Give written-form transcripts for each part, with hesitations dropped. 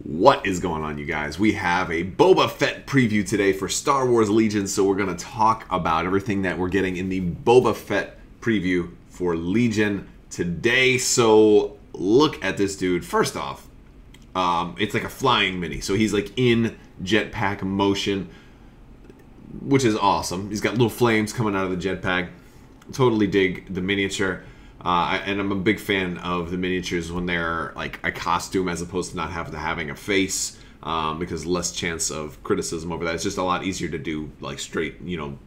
What is going on, you guys? We have a Boba Fett preview today for Star Wars Legion, so we're going to talk about everything that we're getting in the Boba Fett preview for Legion today. So look at this dude. First off, it's like a flying mini, so he's like in jetpack motion, which is awesome. He's got little flames coming out of the jetpack. Totally dig the miniature. And I'm a big fan of the miniatures when they're like a costume as opposed to not having a face, because less chance of criticism over that. It's just a lot easier to do like straight,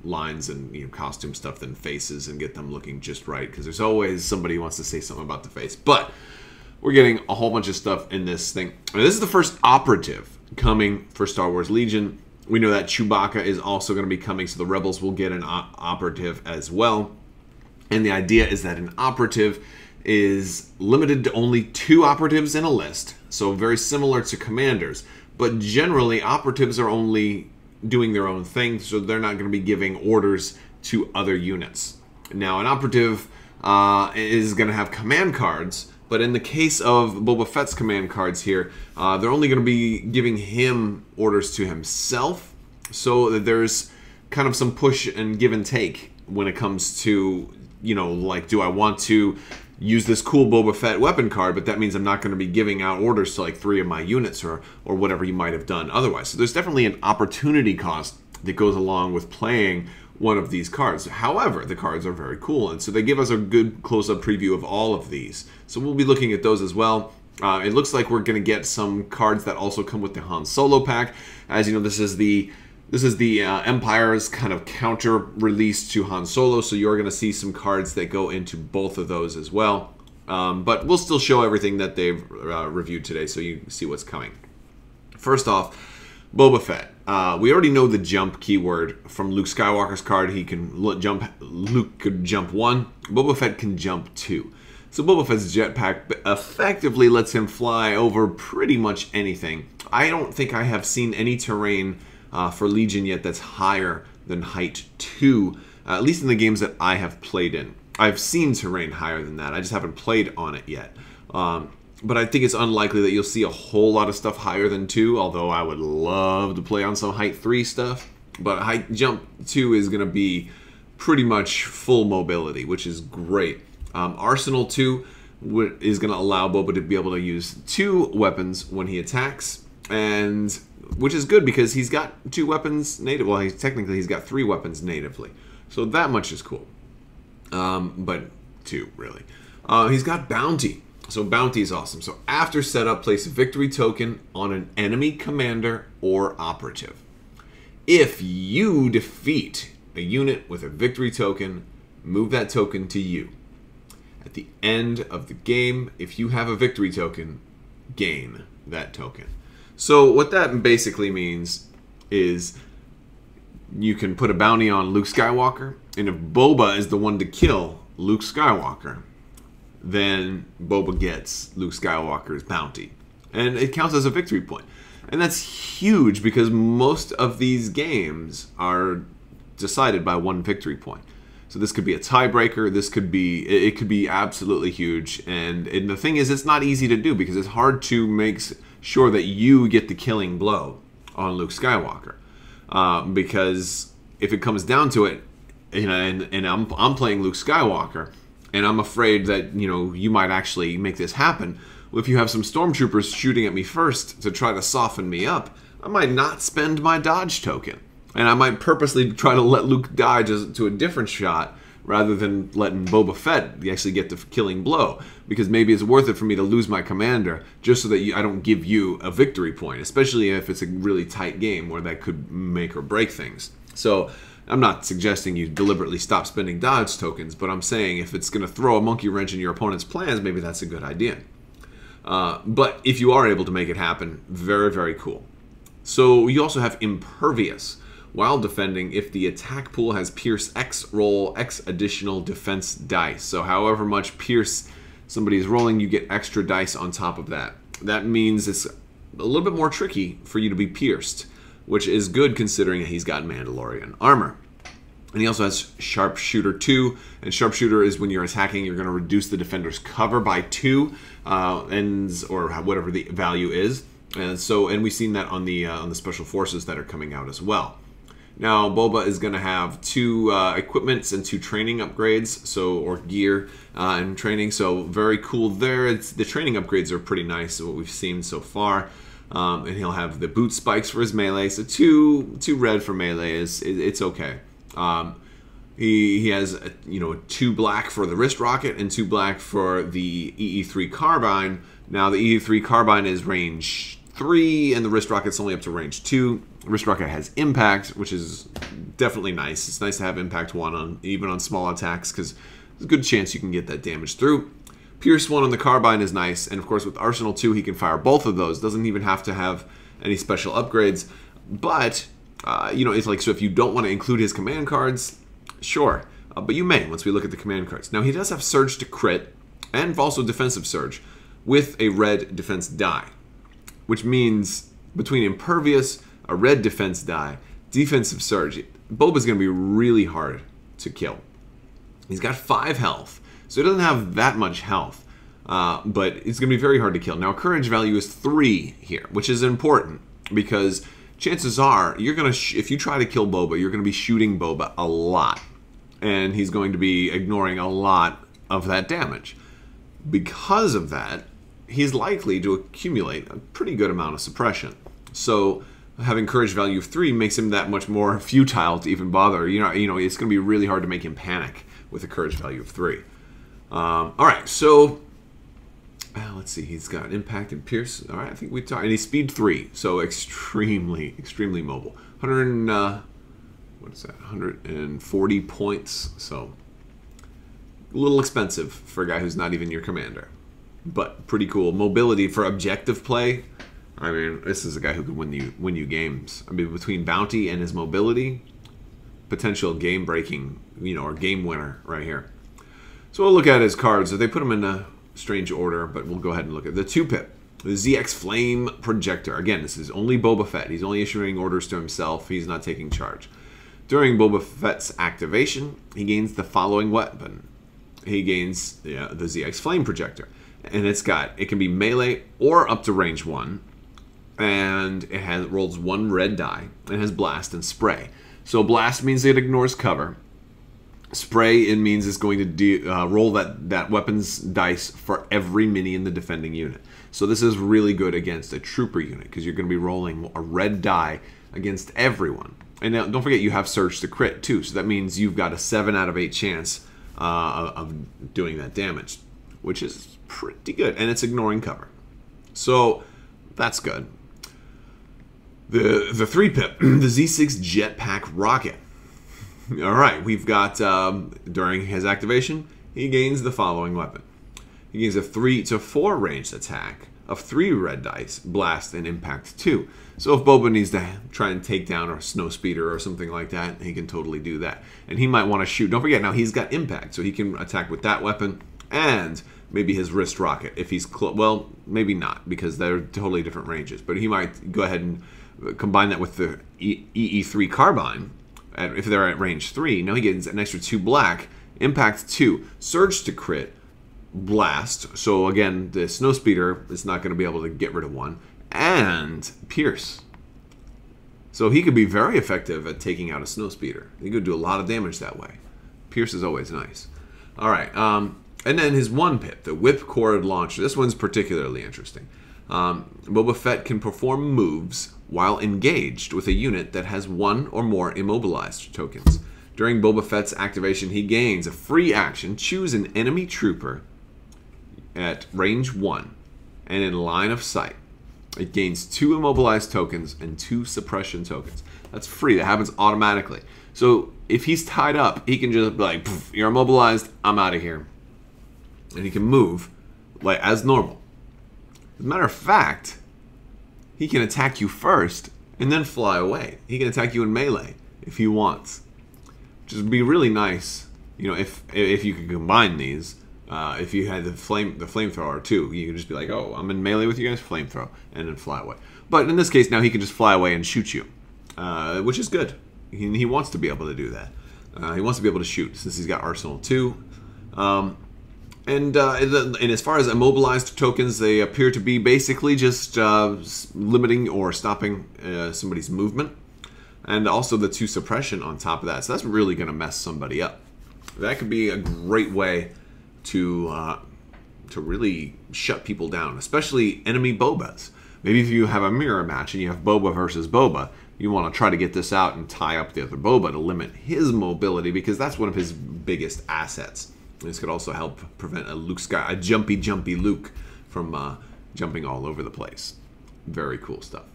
lines and costume stuff than faces and get them looking just right, because there's always somebody who wants to say something about the face. But we're getting a whole bunch of stuff in this thing. Now, this is the first operative coming for Star Wars Legion. We know that Chewbacca is also going to be coming, so the Rebels will get an operative as well. And the idea is that an operative is limited to only 2 operatives in a list, so very similar to commanders. But generally, operatives are only doing their own thing, so they're not going to be giving orders to other units. Now, an operative is going to have command cards, but in the case of Boba Fett's command cards here, they're only going to be giving him orders to himself, so that there's kind of some push and give and take when it comes to, like, do I want to use this cool Boba Fett weapon card, but that means I'm not going to be giving out orders to like 3 of my units or whatever you might have done otherwise. So there's definitely an opportunity cost that goes along with playing one of these cards. However, the cards are very cool, and so they give us a good close-up preview of all of these. So we'll be looking at those as well. It looks like we're going to get some cards that also come with the Han Solo pack. As you know, this is the Empire's kind of counter release to Han Solo, so you're going to see some cards that go into both of those as well. But we'll still show everything that they've reviewed today, so you see what's coming. First off, Boba Fett. We already know the jump keyword from Luke Skywalker's card. He can jump. Luke could jump 1. Boba Fett can jump 2. So Boba Fett's jetpack effectively lets him fly over pretty much anything. I don't think I have seen any terrain for Legion yet that's higher than height 2, at least in the games that I have played in. I've seen terrain higher than that. I just haven't played on it yet. But I think it's unlikely that you'll see a whole lot of stuff higher than 2, although I would love to play on some height 3 stuff. But height jump 2 is going to be pretty much full mobility, which is great. Arsenal 2 is going to allow Boba to be able to use 2 weapons when he attacks, and which is good because he's got 2 weapons native. Well, he's got 3 weapons natively, so that much is cool. But 2 really. He's got bounty, so bounty is awesome. So after setup, place a victory token on an enemy commander or operative. If you defeat a unit with a victory token, move that token to you. At the end of the game, if you have a victory token, gain that token. So what that basically means is you can put a bounty on Luke Skywalker, and if Boba is the one to kill Luke Skywalker, then Boba gets Luke Skywalker's bounty. And it counts as a victory point. And that's huge because most of these games are decided by 1 victory point. So this could be a tiebreaker. It could be absolutely huge. And the thing is, it's not easy to do because it's hard to make sure that you get the killing blow on Luke Skywalker. Because if it comes down to it, and I'm playing Luke Skywalker, and I'm afraid that you might actually make this happen. Well, if you have some stormtroopers shooting at me first to try to soften me up, I might not spend my dodge token. And I might purposely try to let Luke die to a different shot rather than letting Boba Fett actually get the killing blow. Because maybe it's worth it for me to lose my commander just so that I don't give you a victory point, especially if it's a really tight game where that could make or break things. So I'm not suggesting you deliberately stop spending dodge tokens, but I'm saying if it's going to throw a monkey wrench in your opponent's plans, maybe that's a good idea. But if you are able to make it happen, very, very cool. So you also have Impervious. While defending, if the attack pool has Pierce X, roll X additional defense dice. So however much Pierce somebody is rolling, you get extra dice on top of that. That means it's a little bit more tricky for you to be pierced, which is good considering he's got Mandalorian armor. And he also has Sharpshooter 2, and Sharpshooter is when you're attacking, you're going to reduce the defender's cover by 2, or whatever the value is. And we've seen that on the special forces that are coming out as well. Now, Boba is going to have 2 equipments and 2 training upgrades, or gear and training. So very cool there. The training upgrades are pretty nice, what we've seen so far. And he'll have the boot spikes for his melee. So two red for melee it's okay. He has 2 black for the wrist rocket and 2 black for the EE3 carbine. Now the EE3 carbine is range 3 and the wrist rocket's only up to range 2. Wrist rocket has impact, which is definitely nice. It's nice to have impact 1 even on small attacks, because there's a good chance you can get that damage through. Pierce 1 on the carbine is nice, and of course with Arsenal 2 he can fire both of those. Doesn't even have to have any special upgrades. But it's like, so if you don't want to include his command cards, sure, but you may once we look at the command cards. Now he does have surge to crit and also defensive surge with a red defense die, which means between impervious, a red defense die, defensive surge, Boba's going to be really hard to kill. He's got 5 health, so he doesn't have that much health, but it's going to be very hard to kill. Now, courage value is 3 here, which is important because chances are you're going to, if you try to kill Boba, you're going to be shooting Boba a lot, and he's going to be ignoring a lot of that damage. Because of that, he's likely to accumulate a pretty good amount of suppression. So having courage value of 3 makes him that much more futile to even bother. It's going to be really hard to make him panic with a courage value of 3. All right, so let's see. He's got impact and pierce. All right, I think we talked. And he's speed 3, so extremely mobile. 140 points. So a little expensive for a guy who's not even your commander, but pretty cool. Mobility for objective play. I mean, this is a guy who could win you games. I mean, between bounty and his mobility, potential game-breaking, or game winner right here. So we'll look at his cards. They put them in a strange order, but we'll go ahead and look at the 2-pip. The ZX Flame Projector. Again, this is only Boba Fett. He's only issuing orders to himself. He's not taking charge. During Boba Fett's activation, he gains the following weapon. He gains the ZX Flame Projector. And it can be melee or up to range 1. And it rolls 1 red die. It has blast and spray. So blast means it ignores cover. Spray, it means it's going to roll that weapon's dice for every mini in the defending unit. So this is really good against a trooper unit, because you're going to be rolling a red die against everyone. And now, don't forget, you have surge to crit too. So that means you've got a 7 out of 8 chance of doing that damage, which is pretty good. And it's ignoring cover. So that's good. The 3-pip, the Z6 Jetpack Rocket. All right, we've got, during his activation, he gains the following weapon. He gains a 3 to 4 ranged attack of 3 red dice, blast, and impact 2. So if Boba needs to try and take down a snow speeder or something like that, he can totally do that. And he might want to shoot. Don't forget, now he's got impact, so he can attack with that weapon and maybe his wrist rocket. If he's well, maybe not, because they're totally different ranges. But he might go ahead and combine that with the EE3 carbine. If they're at range 3, now he gets an extra 2 black, impact 2, surge to crit, blast. So again, the snow speeder is not going to be able to get rid of 1, and pierce. So he could be very effective at taking out a snow speeder. He could do a lot of damage that way. Pierce is always nice. All right, and then his 1-pip, the whipcord launcher. This one's particularly interesting. Boba Fett can perform moves while engaged with a unit that has 1 or more immobilized tokens. During Boba Fett's activation, he gains a free action. Choose an enemy trooper at range 1 and in line of sight. It gains 2 immobilized tokens and 2 suppression tokens. That's free. That happens automatically. So if he's tied up, he can just be like, you're immobilized, I'm out of here. And he can move like as normal. As a matter of fact, he can attack you first and then fly away. He can attack you in melee if he wants. Which would be really nice, if you could combine these. If you had the flamethrower too, you could just be like, oh, I'm in melee with you guys, flamethrow, and then fly away. But in this case, now he can just fly away and shoot you, which is good. He wants to be able to do that. He wants to be able to shoot since he's got Arsenal 2. And as far as immobilized tokens, they appear to be basically just limiting or stopping somebody's movement. And also the 2 suppression on top of that. So that's really going to mess somebody up. That could be a great way to really shut people down, especially enemy Bobas. Maybe if you have a mirror match and you have Boba versus Boba, you want to try to get this out and tie up the other Boba to limit his mobility, because that's one of his biggest assets. This could also help prevent a jumpy Luke from jumping all over the place. Very cool stuff.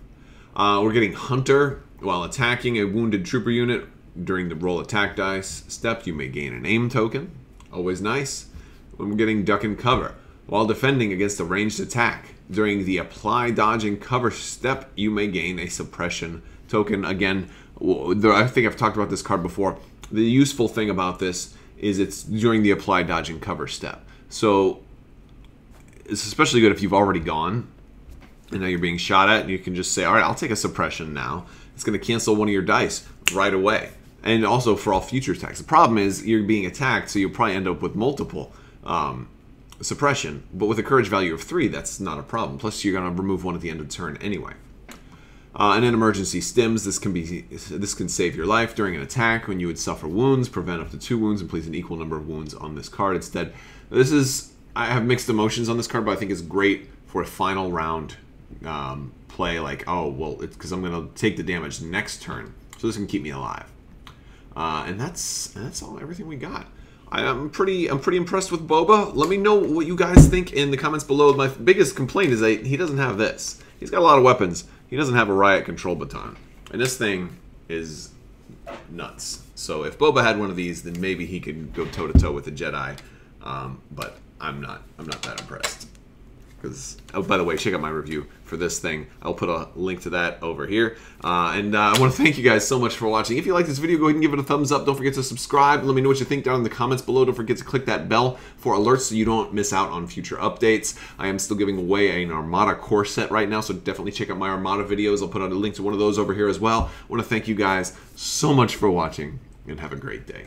We're getting Hunter. While attacking a wounded trooper unit during the roll attack dice step, you may gain an aim token. Always nice. We're getting Duck and Cover. While defending against a ranged attack, during the apply, dodge, and cover step, you may gain a suppression token. Again, I think I've talked about this card before. The useful thing about this is it's during the apply, dodge, and cover step. So it's especially good if you've already gone and now you're being shot at, and you can just say, all right, I'll take a suppression now. It's going to cancel one of your dice right away. And also for all future attacks. The problem is you're being attacked, so you'll probably end up with multiple suppression. But with a courage value of 3, that's not a problem. Plus, you're going to remove one at the end of the turn anyway. And then emergency stims. This can save your life during an attack when you would suffer wounds. Prevent up to 2 wounds and place an equal number of wounds on this card instead. I have mixed emotions on this card, but I think it's great for a final round play. Like, oh well, it's because I'm going to take the damage next turn, so this can keep me alive. And that's everything we got. I'm pretty impressed with Boba. Let me know what you guys think in the comments below. My biggest complaint is that he doesn't have this. He's got a lot of weapons. He doesn't have a riot control baton, and this thing is nuts. So if Boba had one of these, then maybe he could go toe to toe with a Jedi. But I'm not that impressed. Because, oh, by the way, check out my review for this thing. I'll put a link to that over here. And I want to thank you guys so much for watching. If you like this video, go ahead and give it a thumbs up. Don't forget to subscribe. Let me know what you think down in the comments below. Don't forget to click that bell for alerts so you don't miss out on future updates. I am still giving away an Armada core set right now, so definitely check out my Armada videos. I'll put out a link to one of those over here as well. I want to thank you guys so much for watching, and have a great day.